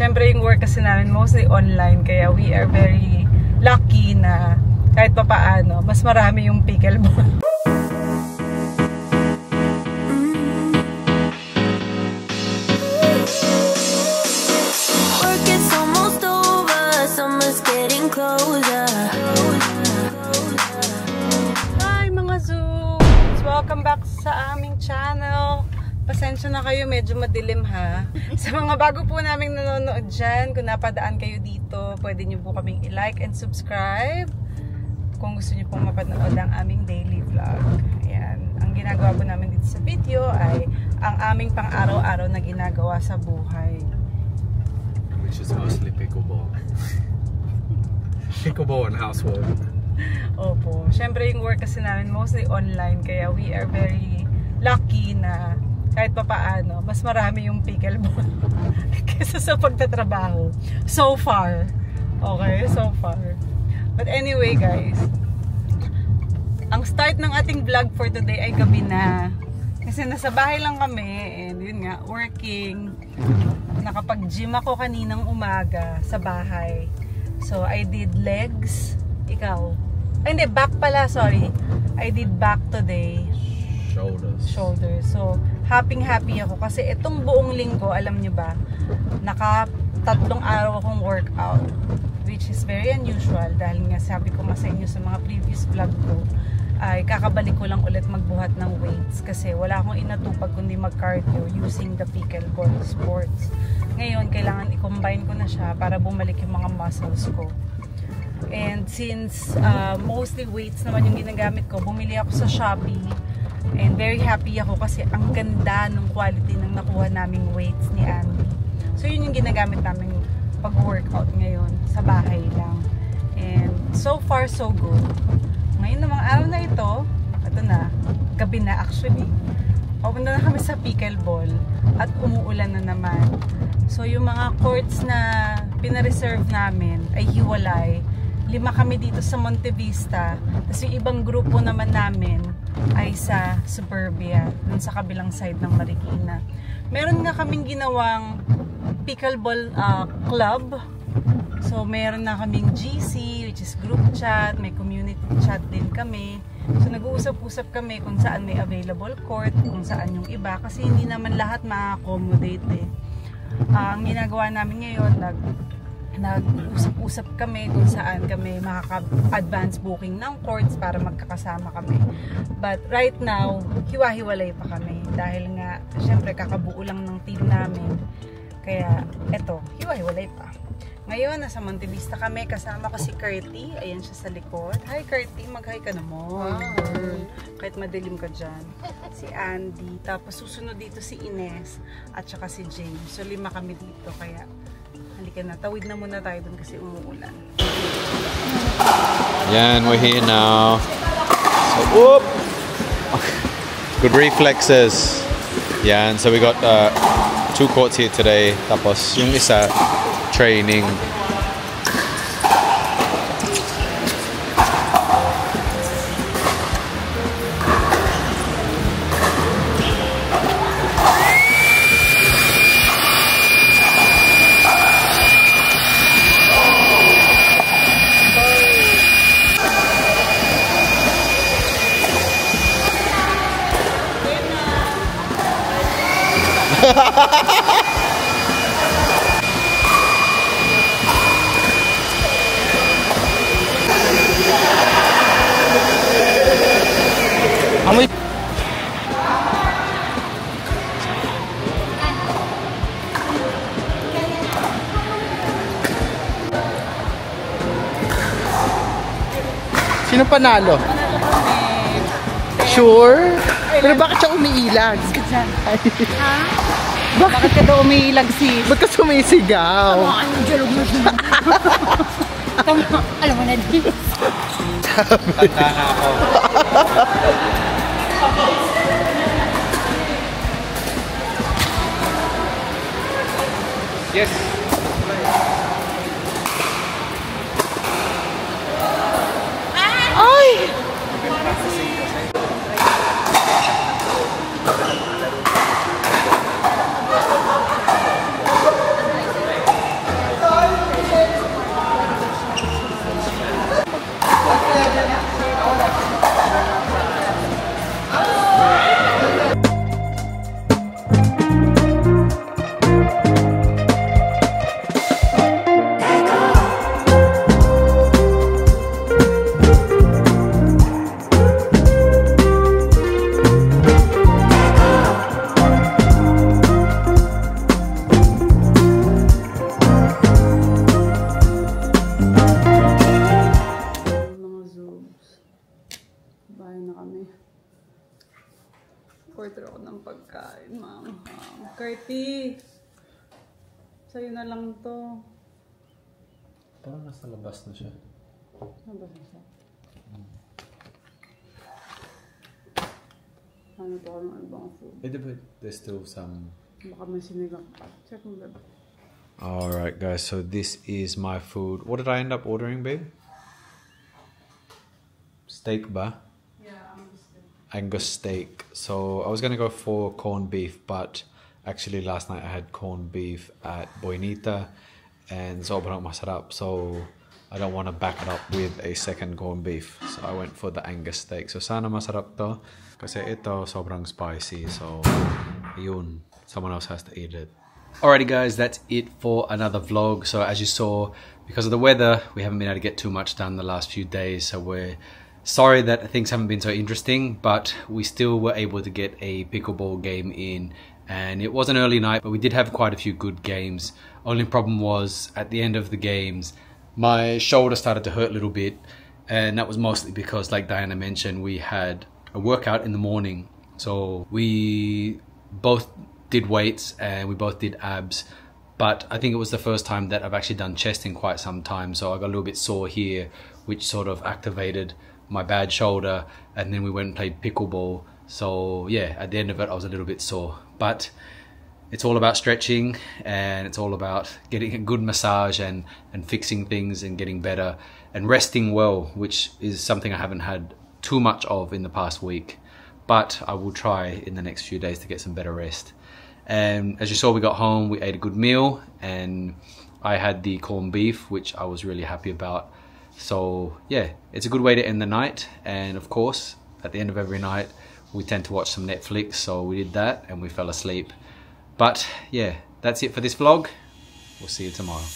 Siyempre yung work kasi namin mostly online, kaya we are very lucky na kahit papaano, mas marami yung pickleball. Hi mga Zooms! Welcome back sa aming channel. Pasensya na kayo, medyo madilim ha. Sa mga bago po naming nanonood dyan, kung napadaan kayo dito, pwede nyo po kaming i-like and subscribe kung gusto nyo pong mapanood ang aming daily vlog. Ayan. Ang ginagawa po namin dito sa video ay ang aming pang-araw-araw na ginagawa sa buhay. Which is mostly pickleball. Pickleball and housework. Opo. Siyempre yung work kasi namin mostly online, kaya we are very lucky na kahit papaano, mas marami yung pickleball kaysa sa pagtatrabaho. So far. Okay? So far. But anyway guys, ang start ng ating vlog for today ay gabi na. Kasi nasa bahay lang kami and yun nga, working. Nakapag-gym ako kaninang umaga sa bahay. So I did legs. Ikaw? Ay hindi, back pala, sorry. I did back today. Shoulders. So, happy ako kasi itong buong linggo, alam nyo ba, naka-3 araw akong workout, which is very unusual dahil nga sabi ko sa inyo sa mga previous vlog ko, ay kakabalik ko lang ulit magbuhat ng weights kasi wala akong inatupag kundi mag-cardio using the pickleball sports. Ngayon, kailangan i-combine ko na siya para bumalik yung mga muscles ko. And since mostly weights naman yung ginagamit ko, bumili ako sa Shopee. And very happy ako kasi ang ganda ng quality ng nakuha naming weights ni Andy. So yun yung ginagamit namin pag-workout ngayon sa bahay lang. And so far so good. Ngayon namang araw na ito na, gabi na actually. Pupunta na kami sa pickleball at umuulan na naman. So yung mga courts na pina-reserve namin ay hiwalay. 5 kami dito sa Monte Vista. Tapos yung ibang grupo naman namin ay sa Suburbia, dun sa kabilang side ng Marikina. Meron nga kaming ginawang pickleball club. So meron na kaming GC, which is group chat, may community chat din kami. So nag-uusap-usap kami kung saan may available court, kung saan yung iba, kasi hindi naman lahat ma-accommodate eh. Ang ginagawa namin ngayon, nag-usap-usap kami kung saan kami makaka-advance booking ng courts para magkakasama kami. But right now, hiwa-hiwalay pa kami dahil nga, syempre kakabuo lang ng team namin. Kaya, eto, hiwa-hiwalay pa. Ngayon, nasa Monte Vista kami, kasama ko si Curty. Ayan siya sa likod. Hi Curty, mag-hi ka naman. Kahit madilim ka dyan. Si Andy, tapos susunod dito si Ines at saka si James. So 5 kami dito, kaya halika na, tawid na muna tayo dun kasi umuulan. Yan, we're here now. So, whoop! Good reflexes. Yan, so we got 2 courts here today. Tapos yung isa, training. Amoy. Sino panalo? Sure? Pero bakit siya umiilag? Ha? Bakit ka daw umiilag si? Ba't ka sumisigaw? Ano jalog mo siya? Alam mo na din. Tanda na ako. Yes. Ay! Curty. Sa'yo na lang to. Parang nasa labas na siya. Ano ba siya? Ano to? Ano ibang food? There's still some... Baka may sinigang pa. Check mo ba? Alright guys, so this is my food. What did I end up ordering, babe? Steak ba? Yeah, Angus steak. Angus steak. So I was gonna go for corned beef, but actually last night I had corned beef at Boinita and sobrang masarap. So I don't want to back it up with a second corned beef. So I went for the Angus steak. So sana masarap to. Kasi ito sobrang spicy. So yun, someone else has to eat it. Alrighty guys, that's it for another vlog. So as you saw, because of the weather, we haven't been able to get too much done the last few days. So we're sorry that things haven't been so interesting, but we still were able to get a pickleball game in. And it was an early night, but we did have quite a few good games. Only problem was at the end of the games, my shoulder started to hurt a little bit. And that was mostly because, like Diana mentioned, we had a workout in the morning. So we both did weights and we both did abs, but I think it was the first time that I've actually done chest in quite some time, so I got a little bit sore here, which sort of activated my bad shoulder, and then we went and played pickleball. So yeah, at the end of it I was a little bit sore, but it's all about stretching and it's all about getting a good massage and fixing things and getting better and resting well, which is something I haven't had too much of in the past week, but I will try in the next few days to get some better rest. And as you saw, we got home, we ate a good meal, and I had the corned beef, which I was really happy about. So yeah, it's a good way to end the night. And of course, at the end of every night, we tend to watch some Netflix. So we did that and we fell asleep. But yeah, that's it for this vlog. We'll see you tomorrow.